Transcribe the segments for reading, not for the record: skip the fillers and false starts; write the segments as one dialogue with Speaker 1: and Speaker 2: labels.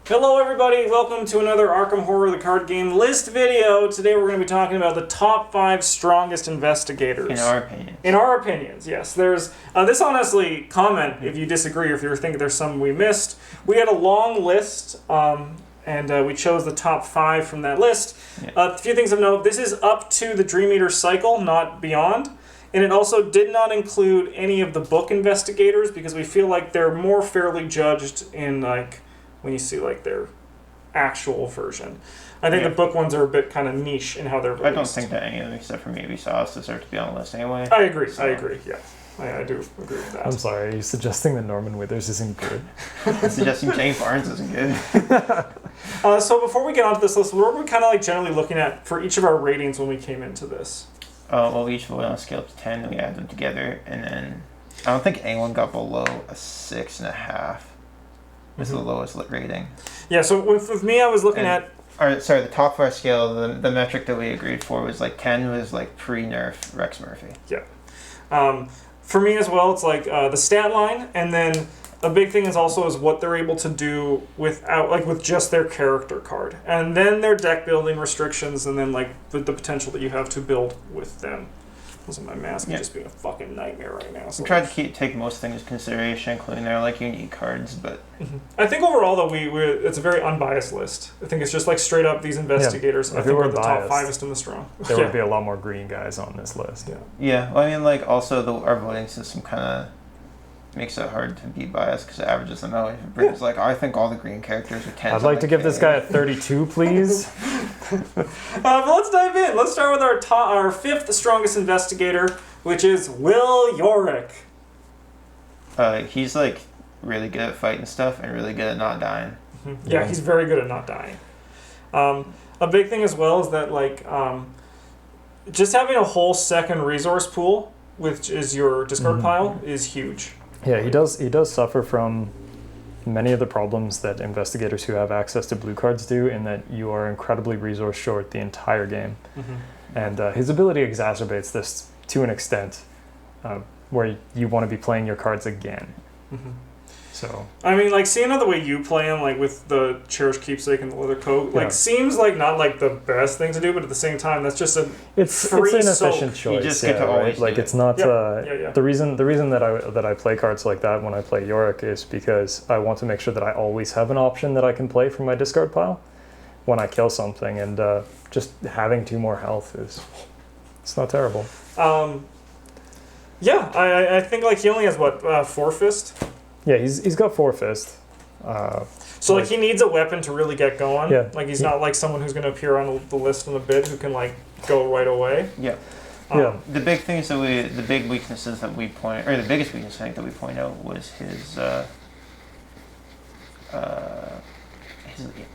Speaker 1: Hello everybody, welcome to another Arkham Horror the Card Game list video. Today we're going to be talking about the top 5 strongest investigators.
Speaker 2: In our opinions.
Speaker 1: In our opinions, yes. There's this honestly, comment if you disagree or if you think there's some we missed. We had a long list and we chose the top 5 from that list.
Speaker 2: Yeah.
Speaker 1: A few things of note, this is up to the Dream Eater cycle, not beyond. And it also did not include any of the book investigators because we feel like they're more fairly judged in like when you see like their actual version. I think the book ones are a bit kind of niche in how they're released.
Speaker 2: I don't think that any of them except for maybe Sauce deserve to be on the list anyway.
Speaker 1: I agree, yeah. I do agree with that.
Speaker 3: I'm sorry, are you suggesting that Norman Withers isn't good?
Speaker 2: I'm suggesting Jane Barnes isn't good.
Speaker 1: So before we get onto this list, what were we kind of like generally looking at for each of our ratings when we came into this?
Speaker 2: Well, we each voted on a scale up to 10, and we added them together, and then I don't think anyone got below a 6.5. Was the lowest rating.
Speaker 1: Yeah, so with me, I was looking at...
Speaker 2: the top of our scale, the metric that we agreed for was like 10 was like pre-nerf Rex Murphy.
Speaker 1: Yeah. For me as well, it's like the stat line, and then a big thing is what they're able to do with just their character card. And then their deck building restrictions, and then like the potential that you have to build with them. Wasn't my mask just being a fucking nightmare right now. So
Speaker 2: we tried to take most things into consideration, including their like unique cards, but
Speaker 1: I think overall though it's a very unbiased list. I think it's just like straight up these investigators. I think we're the top 5est in the strong.
Speaker 3: There would be a lot more green guys on this list.
Speaker 2: Yeah. Well, I mean, like also our voting system kind of makes it hard to be biased because it averages them out. It brings like I think all the green characters are 10s.
Speaker 3: I'd like to give this guy a 32, please.
Speaker 1: But let's dive in. Let's start with our 5th strongest investigator, which is Will Yorick.
Speaker 2: He's like really good at fighting stuff and really good at not dying.
Speaker 1: Yeah, he's very good at not dying. A big thing as well is that like just having a whole second resource pool, which is your discard pile, is huge.
Speaker 3: Yeah, he does suffer from many of the problems that investigators who have access to blue cards do, in that you are incredibly resource short the entire game. And his ability exacerbates this to an extent where you want to be playing your cards again. So
Speaker 1: I mean, like seeing how the way you play him, like with the cherished keepsake and the leather coat, like seems like not like the best thing to do, but at the same time, that's just
Speaker 3: it's an efficient choice.
Speaker 2: You just get to always
Speaker 3: like it's not
Speaker 1: the
Speaker 3: reason that I play cards like that when I play Yorick is because I want to make sure that I always have an option that I can play from my discard pile when I kill something, and just having 2 more health it's not terrible.
Speaker 1: I think like he only has 4 fist.
Speaker 3: Yeah, he's got 4 fist.
Speaker 1: So like he needs a weapon to really get going.
Speaker 3: Yeah.
Speaker 1: Like he's not like someone who's going to appear on the list in a bit who can like go right away.
Speaker 2: Yeah. The big things that the big weaknesses that we point, or the biggest weakness I think that we point out was his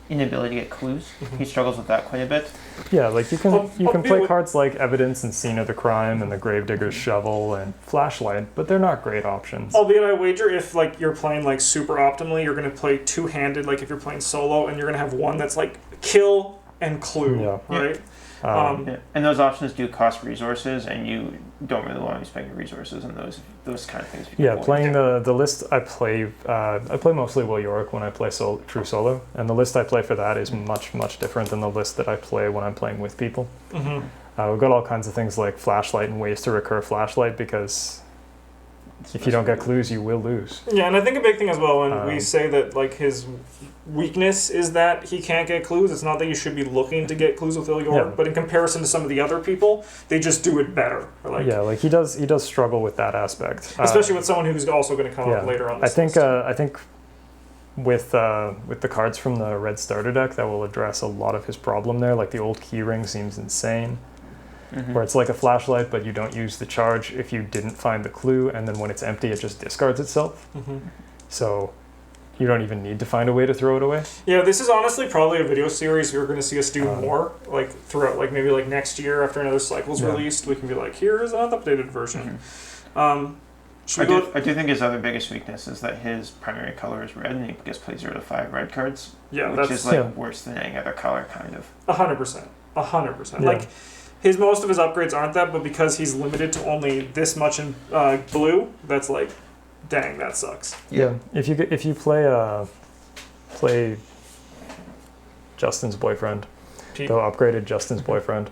Speaker 2: inability to get clues. He struggles with that quite a bit.
Speaker 3: Yeah, like you can play cards like Evidence and Scene of the Crime and the Gravedigger's Shovel and Flashlight, but they're not great options.
Speaker 1: Albeit I wager if like you're playing like super optimally, you're going to play 2-handed, like if you're playing solo, and you're going to have one that's like kill and clue, right?
Speaker 2: And those options do cost resources, and you don't really want to be spending resources on those kind of things.
Speaker 3: Playing the list I play mostly Will Yorick when I play true solo, and the list I play for that is much different than the list that I play when I'm playing with people. We've got all kinds of things like Flashlight and ways to recur Flashlight, because if you don't get clues, you will lose.
Speaker 1: Yeah, and I think a big thing as well when we say that like his weakness is that he can't get clues. It's not that you should be looking to get clues with Will Yorick, but in comparison to some of the other people, they just do it better.
Speaker 3: Like he does struggle with that aspect,
Speaker 1: especially with someone who's also going to come up later on this list.
Speaker 3: I think with the cards from the red starter deck, that will address a lot of his problem there. Like the old keyring seems insane. Where it's like a flashlight, but you don't use the charge if you didn't find the clue, and then when it's empty, it just discards itself. So you don't even need to find a way to throw it away. Yeah,
Speaker 1: this is honestly probably a video series you're going to see us do more, like throughout, like maybe like next year after another cycle's released, we can be like, here's an updated version.
Speaker 2: I do think his other biggest weakness is that his primary color is red, and he just plays 0 to 5 red cards.
Speaker 1: Yeah,
Speaker 2: which is like worse than any other color, kind of.
Speaker 1: 100%. Like. Most of his upgrades aren't that, but because he's limited to only this much in blue, that's like, dang, that sucks.
Speaker 3: Yeah. If you play Justin's boyfriend.
Speaker 1: Pete.
Speaker 3: The upgraded Justin's boyfriend.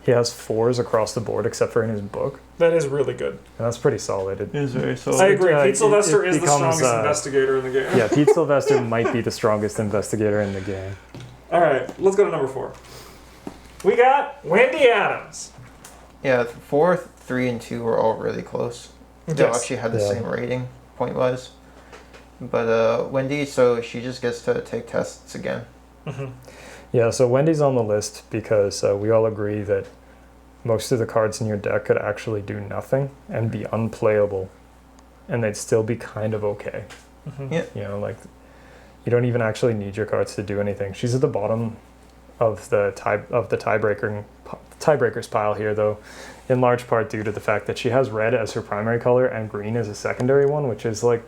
Speaker 3: He has 4s across the board except for in his book.
Speaker 1: That is really good.
Speaker 3: And that's pretty solid.
Speaker 2: It is very
Speaker 1: I
Speaker 2: solid.
Speaker 1: agree. Pete Sylvester is the
Speaker 3: becomes,
Speaker 1: strongest investigator in the game.
Speaker 3: Yeah, Pete Sylvester might be the strongest investigator in the game.
Speaker 1: All right, let's go to number 4. We got Wendy Adams.
Speaker 2: Yeah, 4, 3, and 2 were all really close. They
Speaker 1: Yes.
Speaker 2: actually had the
Speaker 3: Yeah.
Speaker 2: same rating, point-wise. But Wendy, so she just gets to take tests again.
Speaker 1: Mm-hmm.
Speaker 3: Yeah, so Wendy's on the list because we all agree that most of the cards in your deck could actually do nothing and be unplayable, and they'd still be kind of okay.
Speaker 1: Mm-hmm.
Speaker 2: Yeah.
Speaker 3: You know, like you don't even actually need your cards to do anything. She's at the bottom of the tiebreakers pile here, though, in large part due to the fact that she has red as her primary color and green as a secondary one, which is like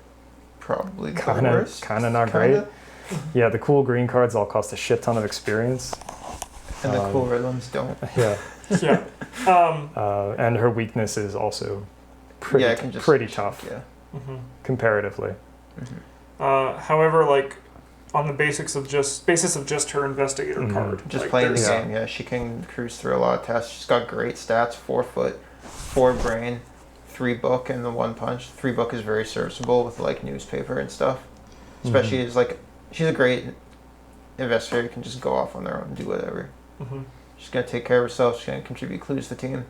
Speaker 2: Probably the
Speaker 3: kind
Speaker 2: worst.
Speaker 3: of not
Speaker 2: Kinda.
Speaker 3: great. Yeah, the cool green cards all cost a shit ton of experience.
Speaker 2: And the cool red ones don't.
Speaker 3: Yeah.
Speaker 1: Yeah.
Speaker 3: And her weakness is also pretty,
Speaker 2: Yeah, it can just-
Speaker 3: pretty tough
Speaker 2: Yeah.
Speaker 1: Mm-hmm.
Speaker 3: comparatively.
Speaker 1: However, like on the basis of just her investigator
Speaker 3: Mhm.
Speaker 1: card,
Speaker 2: Just
Speaker 1: like,
Speaker 2: playing the
Speaker 1: there's-
Speaker 2: game, yeah. She can cruise through a lot of tests. She's got great stats, 4 foot, 4 brain, 3 book, and the 1 punch. 3 book is very serviceable with like newspaper and stuff. Especially as like, she's a great investigator, can just go off on their own and do whatever.
Speaker 1: Mhm.
Speaker 2: She's gonna take care of herself, she's gonna contribute clues to the team.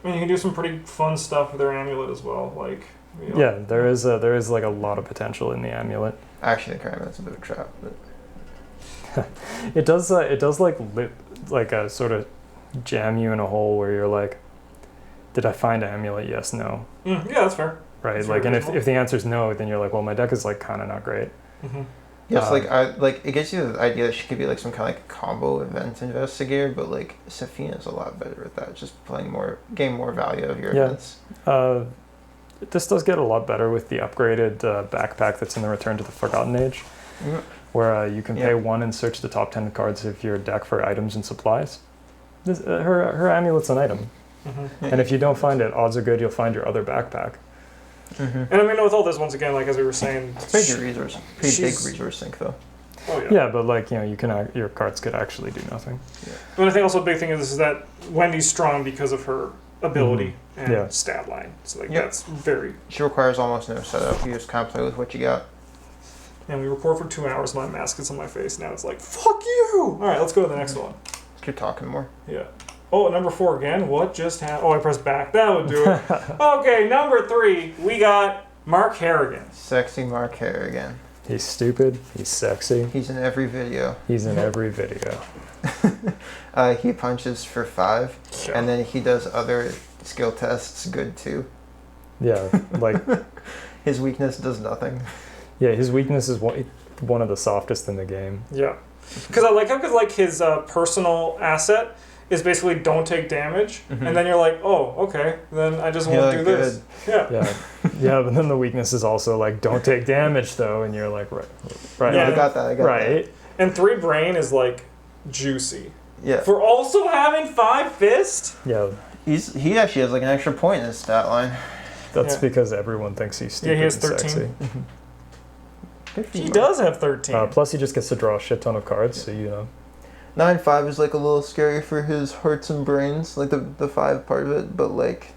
Speaker 1: I mean, you can do some pretty fun stuff with their amulet as well. Like, you know.
Speaker 3: Yeah, there is like a lot of potential in the amulet.
Speaker 2: Actually, the that's a bit of a trap, but
Speaker 3: It does like sort of jam you in a hole where you're like, did I find an amulet? Yes, no.
Speaker 1: Yeah, that's fair.
Speaker 3: Right,
Speaker 1: That's
Speaker 3: like,
Speaker 1: very
Speaker 3: and if
Speaker 1: reasonable.
Speaker 3: the answer is no, then you're like, well, my deck is like kind of not great.
Speaker 1: Mm-hmm.
Speaker 2: yes, it gives you the idea that she could be like some kind of like combo event investigator, but like Safina's a lot better at that, just playing getting more value out of your
Speaker 3: Yeah.
Speaker 2: events.
Speaker 3: This does get a lot better with the upgraded backpack that's in the Return to the Forgotten Age,
Speaker 2: Mm.
Speaker 3: where you can
Speaker 2: Yeah.
Speaker 3: pay 1 and search the top 10 cards of your deck for items and supplies. Her amulet's an item,
Speaker 1: Mm-hmm.
Speaker 3: and if you don't find it, odds are good you'll find your other backpack.
Speaker 2: Mm-hmm.
Speaker 1: And I mean, with all this, once again, like as we were saying,
Speaker 2: Pretty resource, pretty big
Speaker 1: she's-
Speaker 2: resource sink though.
Speaker 1: oh yeah.
Speaker 3: Yeah, but like, you know, your cards could actually do nothing.
Speaker 1: But I think also a big thing is that Wendy's strong because of her ability and
Speaker 3: Yeah.
Speaker 1: stat line. So like
Speaker 2: Yeah.
Speaker 1: that's very.
Speaker 2: She requires almost no setup. You just kind of play with what you got.
Speaker 1: And we record for 2 hours. My mask is on my face now. It's like fuck you. All right, let's go to the next one.
Speaker 2: Keep talking more.
Speaker 1: Yeah. Oh, number 4 again. What just happened? Oh, I pressed back. That would do it. Okay, number 3. We got Mark Harrigan.
Speaker 2: Sexy Mark Harrigan.
Speaker 3: He's stupid, he's sexy,
Speaker 2: He's in every video.
Speaker 3: he's in every video.
Speaker 2: He punches for 5, and then he does other skill tests good too.
Speaker 3: Yeah, like,
Speaker 2: His weakness does nothing.
Speaker 3: yeah, his weakness is one of the softest in the game.
Speaker 1: Yeah. Because I like how his personal asset is basically don't take damage,
Speaker 2: Mhm.
Speaker 1: and then you're like, oh, okay, then I just
Speaker 2: You're
Speaker 1: won't
Speaker 2: like,
Speaker 1: do this. Yeah.
Speaker 3: Yeah, yeah, but then the weakness is also like, don't take damage though, and you're like, right,
Speaker 1: Yeah.
Speaker 2: I got that.
Speaker 3: right.
Speaker 1: And 3 brain is like juicy.
Speaker 2: Yeah.
Speaker 1: For also having 5 fist?
Speaker 3: Yeah,
Speaker 2: He actually has like an extra point in his stat line.
Speaker 3: that's
Speaker 1: Yeah.
Speaker 3: because everyone thinks he's stupid
Speaker 1: Yeah, he has
Speaker 3: and
Speaker 1: 13.
Speaker 3: sexy.
Speaker 2: Good for
Speaker 1: He
Speaker 2: you,
Speaker 1: does have 13.
Speaker 3: Plus, he just gets to draw a shit ton of cards, so you know.
Speaker 2: 9-5 is like a little scary for his hearts and brains, like the 5 part of it, but like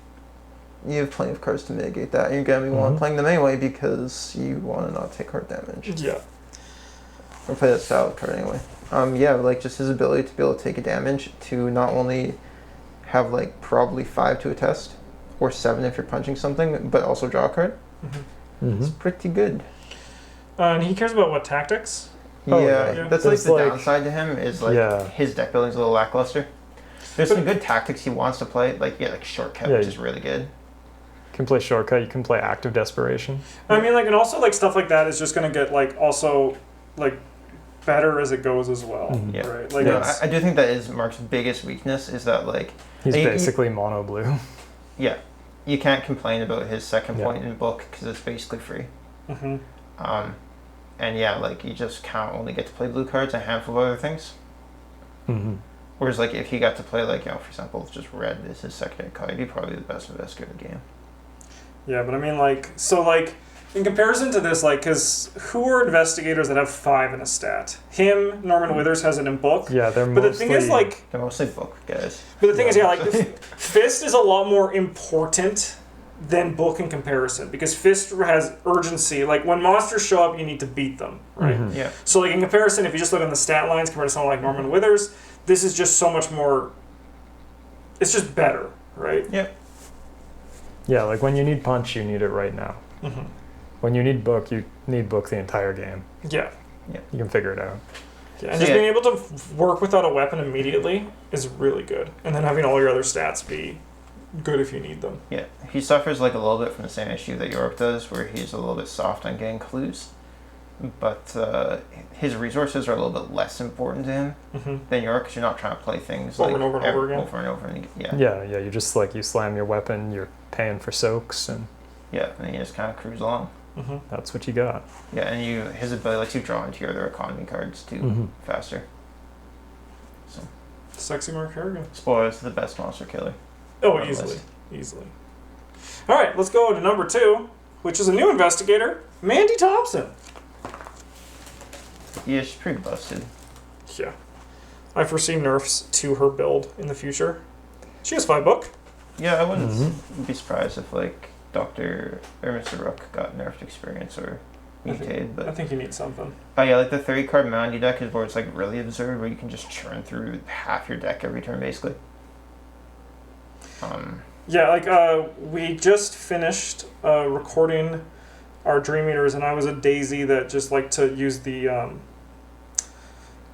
Speaker 2: you have plenty of cards to mitigate that, and you're gonna be playing them anyway because you want to not take heart damage.
Speaker 1: Yeah.
Speaker 2: Or play that style card anyway. Yeah, like just his ability to be able to take a damage, to not only have like probably 5 to a test, or 7 if you're punching something, but also draw a card.
Speaker 3: Mm-hmm.
Speaker 2: It's pretty good.
Speaker 1: And he cares about what, tactics?
Speaker 3: Oh,
Speaker 2: yeah,
Speaker 1: yeah.
Speaker 2: that's like
Speaker 3: There's
Speaker 2: the
Speaker 3: like-
Speaker 2: downside to him is like
Speaker 3: Yeah.
Speaker 2: his deck building's a little lackluster. There's some good tactics he wants to play, like shortcut,
Speaker 3: Yeah,
Speaker 2: which is really good.
Speaker 3: You can play shortcut, you can play active desperation.
Speaker 1: I mean, like, and also, like, stuff like that is just going to get, like, also, like, better as it goes as well.
Speaker 3: Mhm.
Speaker 2: Yeah.
Speaker 1: Right? Like,
Speaker 2: No,
Speaker 1: it's,
Speaker 2: I do think that is Mark's biggest weakness is that like
Speaker 3: He's
Speaker 2: He-
Speaker 3: basically mono blue.
Speaker 2: yeah, you can't complain about his second
Speaker 3: Yeah.
Speaker 2: point in book because it's basically free.
Speaker 1: Mhm.
Speaker 2: And yeah, like you just can't only get to play blue cards, a handful of other things.
Speaker 3: Mm-hmm.
Speaker 2: Whereas like if he got to play like for example, just red is his secondary card, he'd be probably the best investigator in the game.
Speaker 1: Yeah, but I mean, like, so, like, In comparison to this, like, because who are investigators that have 5 in a stat? Him, Norman Withers has it in book.
Speaker 3: Yeah, they're
Speaker 1: But
Speaker 3: mostly...
Speaker 1: the thing is, like...
Speaker 2: They're mostly book guys.
Speaker 1: But the thing is, yeah, like, Fist is a lot more important than book in comparison. Because Fist has urgency. Like, when monsters show up, you need to beat them, right?
Speaker 3: Mhm.
Speaker 2: Yeah.
Speaker 1: So, like, in comparison, if you just look on the stat lines compared to someone like Norman Withers, this is just so much more... It's just better, right?
Speaker 2: Yep.
Speaker 3: Yeah, like when you need punch, you need it right now.
Speaker 1: Mm-hmm.
Speaker 3: When you need book, you need book the entire game.
Speaker 1: Yeah.
Speaker 3: You can figure it out.
Speaker 1: Yeah, and just being able to work without a weapon immediately is really good. And then having all your other stats be good if you need them.
Speaker 2: Yeah. He suffers like a little bit from the same issue that Yorick does, where he's a little bit soft on getting clues. But his resources are a little bit less important to him than Yorick, because you're not trying to play things
Speaker 1: Over
Speaker 2: like
Speaker 1: and over and over again.
Speaker 2: Over and over and again. Yeah.
Speaker 3: Yeah, you just like, you slam your weapon, you're paying for soaks, and
Speaker 2: Yeah, and you just kind of cruise along.
Speaker 1: Mm-hmm.
Speaker 3: that's what you got.
Speaker 2: Yeah, and his ability lets you draw into your other economy cards too faster. So,
Speaker 1: Sexy Mark Harrigan.
Speaker 2: spoilers, the best monster killer.
Speaker 1: Oh,
Speaker 2: on the
Speaker 1: easily.
Speaker 2: list.
Speaker 1: Easily. All right, let's go to number 2, which is a new investigator, Mandy Thompson.
Speaker 2: Yeah, she's pretty busted.
Speaker 1: Yeah. I foresee nerfs to her build in the future. She has 5 book.
Speaker 2: Yeah, I wouldn't be surprised if like Dr. or Mr. Rook got nerfed experience or mutated,
Speaker 1: I
Speaker 2: but
Speaker 1: think you need something.
Speaker 2: oh yeah, like the 30 card Mandy deck is where it's like really absurd, where you can just churn through half your deck every turn basically.
Speaker 1: Yeah, like we just finished recording our Dream Eaters, and I was a daisy that just liked to use the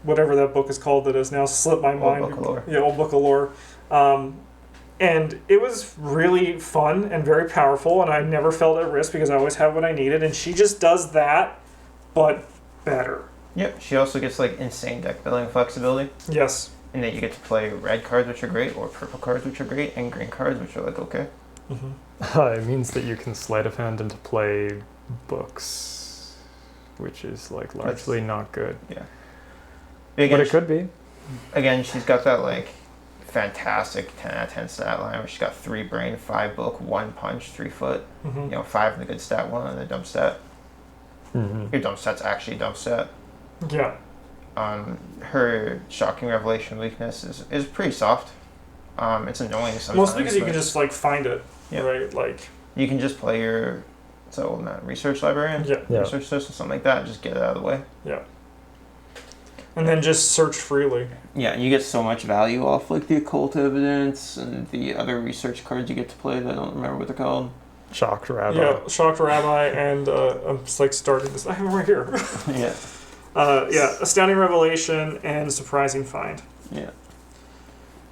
Speaker 1: whatever that book is called that has now slipped my mind.
Speaker 2: Old Book of Lore.
Speaker 1: Yeah, Old Book of Lore. And it was really fun and very powerful, and I never felt at risk because I always have what I needed, and she just does that, but better.
Speaker 2: Yep, she also gets like insane deck building flexibility.
Speaker 1: Yes.
Speaker 2: And then you get to play red cards, which are great, or purple cards, which are great, and green cards, which are like okay.
Speaker 3: It means that you can sleight of hand into play books, which is like largely not good.
Speaker 2: Yeah.
Speaker 3: But it could be.
Speaker 2: Again, she's got that like fantastic 10 out of 10 stat line where she's got 3 brain, 5 book, 1 punch, 3 foot, 5 in the good stat, 1 in the dump stat. Your dump stat's actually a dump stat.
Speaker 1: Yeah.
Speaker 2: Her shocking revelation weakness is pretty soft. It's annoying sometimes.
Speaker 1: Mostly because you can just like find it, right? Like
Speaker 2: you can just play your research librarian, research system, something like that, and just get it out of the way.
Speaker 1: Yeah. And then just search freely.
Speaker 2: Yeah, and you get so much value off like the occult evidence and the other research cards you get to play that I don't remember what they're called.
Speaker 3: Shocked Rabbi.
Speaker 1: Yeah, Shocked Rabbi, and I'm just like starting this. I have them right here.
Speaker 2: Yeah.
Speaker 1: Astounding Revelation and Surprising Find.
Speaker 2: Yeah.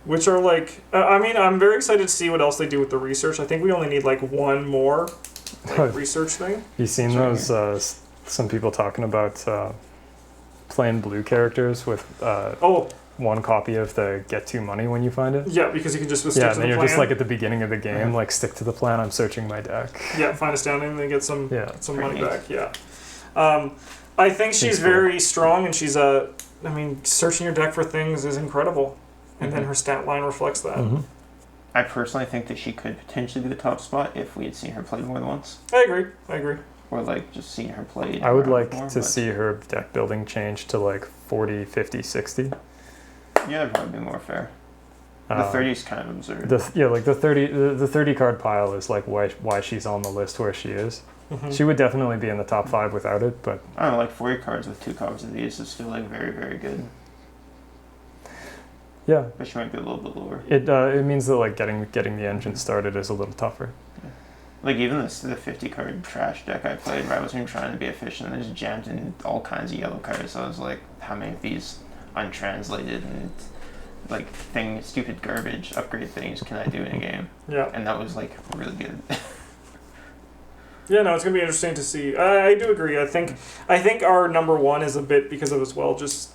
Speaker 1: Which are like, I mean, I'm very excited to see what else they do with the research. I think we only need like one more research thing.
Speaker 3: You seen those? Some people talking about playing blue characters with one copy of the get to money when you find it.
Speaker 1: Yeah, because you can just stick to
Speaker 3: and
Speaker 1: the
Speaker 3: then you're
Speaker 1: plan.
Speaker 3: just like at the beginning of the game, like stick to the plan. I'm searching my deck.
Speaker 1: Yeah, find Astounding, and then get some money
Speaker 2: neat.
Speaker 1: back. Yeah. I think she's very strong, and she's searching your deck for things is incredible, and then her stat line reflects that.
Speaker 2: I personally think that she could potentially be the top spot if we had seen her play more than once.
Speaker 1: I agree.
Speaker 2: Or like just seeing her play.
Speaker 3: I would like to see her deck building change to like 40, 50, 60.
Speaker 2: Yeah, that'd probably be more fair. The 30 is kind of absurd.
Speaker 3: The 30 card pile is like why she's on the list where she is. She would definitely be in the top 5 without it, but
Speaker 2: I don't know, like 40 cards with 2 copies of these is still like very, very good.
Speaker 3: Yeah.
Speaker 2: But she might be a little bit lower.
Speaker 3: It means that like getting the engine started is a little tougher.
Speaker 2: Yeah. Like even the 50 card trash deck I played where I wasn't even trying to be efficient, I just jammed in all kinds of yellow cards. So I was like, how many of these untranslated and like stupid garbage upgrade things can I do in a game?
Speaker 1: Yeah.
Speaker 2: And that was like really good.
Speaker 1: Yeah, no, it's gonna be interesting to see. I do agree. I think our number 1 is a bit because of as well just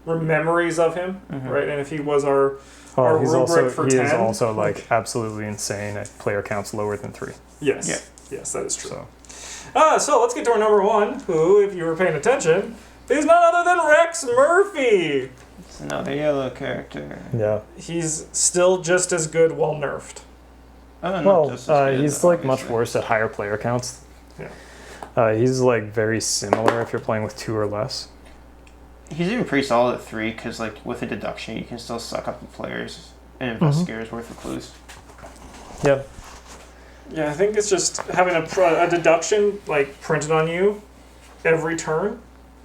Speaker 1: memories of him, right? And if he was our rubric for 10,
Speaker 3: he is also like absolutely insane at player counts lower than 3.
Speaker 1: Yes, that is true. So let's get to our number 1, who, if you were paying attention, is none other than Rex Murphy.
Speaker 2: It's another yellow character.
Speaker 3: Yeah.
Speaker 1: He's still just as good while nerfed.
Speaker 3: He's like much worse at higher player counts
Speaker 1: Yeah.
Speaker 3: He's like very similar if you're playing with 2 or less.
Speaker 2: He's even pretty solid at 3 because like with a deduction you can still suck up the players and investigators worth of clues.
Speaker 3: Yeah.
Speaker 1: Yeah, I think it's just having a deduction like printed on you every turn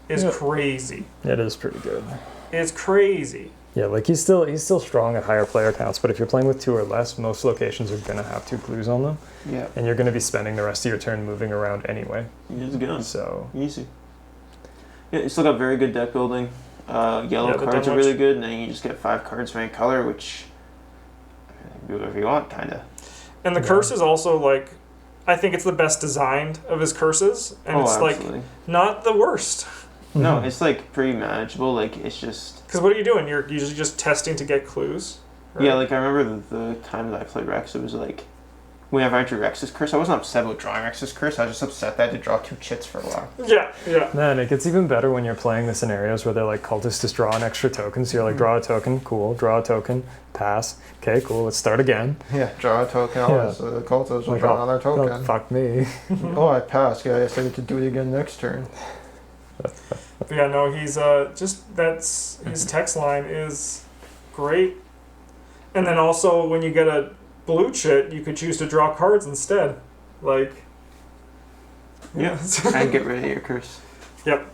Speaker 1: is crazy.
Speaker 3: It is pretty good.
Speaker 1: It's crazy.
Speaker 3: Yeah, like he's still strong at higher player counts, but if you're playing with 2 or less, most locations are gonna have 2 clues on them.
Speaker 2: Yeah.
Speaker 3: And you're gonna be spending the rest of your turn moving around anyway.
Speaker 4: He's good.
Speaker 3: So
Speaker 4: Easy. Yeah, you still got very good deck building. Yellow cards are really good, and then you just get 5 cards for any color, which do whatever you want, kind of.
Speaker 1: And the curse is also like, I think it's the best designed of his curses, and it's
Speaker 4: absolutely.
Speaker 1: like not the worst.
Speaker 4: No, it's like pretty manageable. Like it's just.
Speaker 1: Because what are you doing? You're usually just testing to get clues. Right?
Speaker 4: Yeah, like I remember the time that I played Rex, it was like whenever I drew Rex's curse, I wasn't upset about drawing Rex's curse. I was just upset that I had to draw 2 chits for a while.
Speaker 1: Yeah, yeah.
Speaker 3: Man, it gets even better when you're playing the scenarios where they're like cultists just draw an extra token. So you're like, draw a token, cool, draw a token, pass. Okay, cool, let's start again.
Speaker 2: Yeah, draw a token. The cultists will draw another token.
Speaker 3: Oh, fuck me.
Speaker 2: Oh, I passed. Yeah, I guess I need to do it again next turn.
Speaker 1: But yeah, no, he's his text line is great. And then also when you get a blue chit, you could choose to draw cards instead. Like,
Speaker 4: yeah, and get rid of your curse.
Speaker 1: Yep.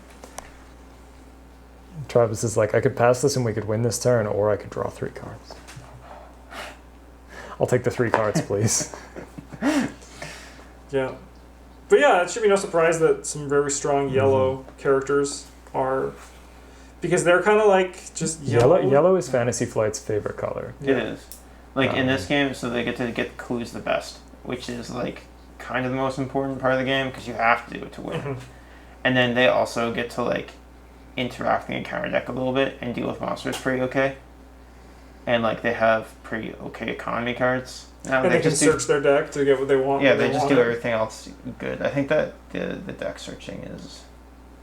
Speaker 3: Travis is like, I could pass this and we could win this turn, or I could draw 3 cards. I'll take the 3 cards, please.
Speaker 1: Yeah. But yeah, it should be no surprise that some very strong yellow characters are, because they're kind of like just yellow.
Speaker 3: Yellow is Fantasy Flight's favorite color.
Speaker 4: It is. Like in this game, so they get to get clues the best, which is like kind of the most important part of the game because you have to do it to win.
Speaker 1: Mhm.
Speaker 4: And then they also get to like interact in the counter deck a little bit and deal with monsters pretty okay. And like they have pretty okay economy cards. Now
Speaker 1: And they can search their deck to get what they want.
Speaker 4: Yeah, they just do everything else good. I think that the deck searching is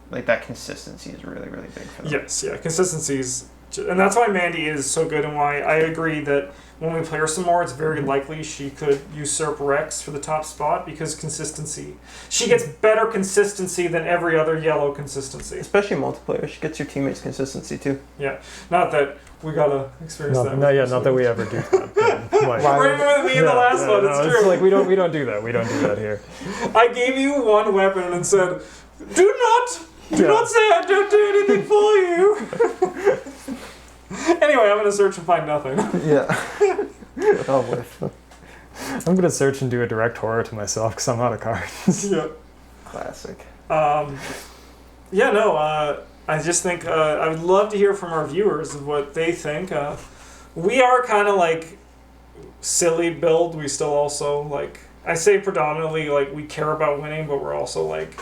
Speaker 4: like that consistency is really, really big for them.
Speaker 1: Yes, yeah, consistencies, and that's why Mandy is so good, and why I agree that when we play her some more, it's very likely she could usurp Rex for the top spot because consistency. She gets better consistency than every other yellow consistency.
Speaker 2: Especially multiplayer. She gets your teammates consistency too.
Speaker 1: Yeah, not that we gotta experience that.
Speaker 3: Not that we ever do that. Like,
Speaker 1: Remember with me in the last one, it's true.
Speaker 3: It's like we don't do that. We don't do that here.
Speaker 1: I gave you one weapon and said, do not say I don't do anything for you. Anyway, I'm gonna search and find nothing.
Speaker 2: Yeah.
Speaker 3: I'm gonna search and do a direct horror to myself because I'm out of cards.
Speaker 1: Yeah.
Speaker 2: Classic.
Speaker 1: Yeah, no, I just think I would love to hear from our viewers of what they think. We are kind of like silly build. We still also like, I say predominantly like we care about winning, but we're also like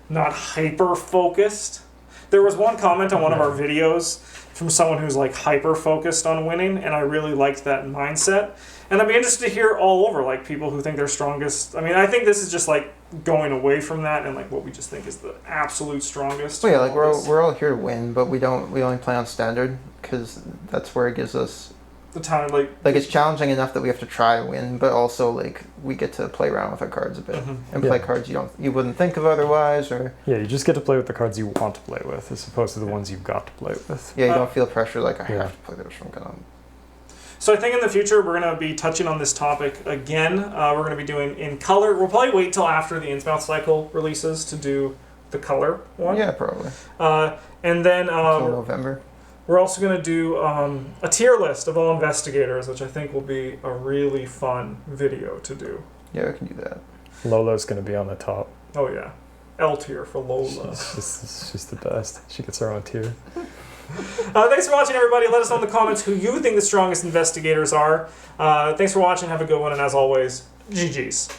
Speaker 1: not hyper focused. There was one comment on one of our videos from someone who's like hyper focused on winning, and I really liked that mindset. And I'd be interested to hear all over like people who think they're strongest. I mean, I think this is just like going away from that and like what we just think is the absolute strongest.
Speaker 2: Well, yeah, like we're all here to win, but we only play on standard because that's where it gives us
Speaker 1: the time
Speaker 2: like it's challenging enough that we have to try to win, but also like we get to play around with our cards a bit and play cards you wouldn't think of otherwise, or
Speaker 3: you just get to play with the cards you want to play with as opposed to the ones you've got to play with.
Speaker 2: Yeah, you don't feel pressure like I have to play those from gonna.
Speaker 1: So I think in the future we're going to be touching on this topic again. We're going to be doing in color. We'll probably wait till after the Innsmouth cycle releases to do the color one.
Speaker 2: Yeah, probably.
Speaker 1: And then
Speaker 2: Until November.
Speaker 1: We're also going to do a tier list of all investigators, which I think will be a really fun video to do.
Speaker 2: Yeah, we can do that.
Speaker 3: Lola's going to be on the top.
Speaker 1: Oh yeah, L tier for Lola.
Speaker 3: She's the best. She gets her own tier.
Speaker 1: Thanks for watching, everybody. Let us know in the comments who you think the strongest investigators are. Thanks for watching. Have a good one. And as always, GG's.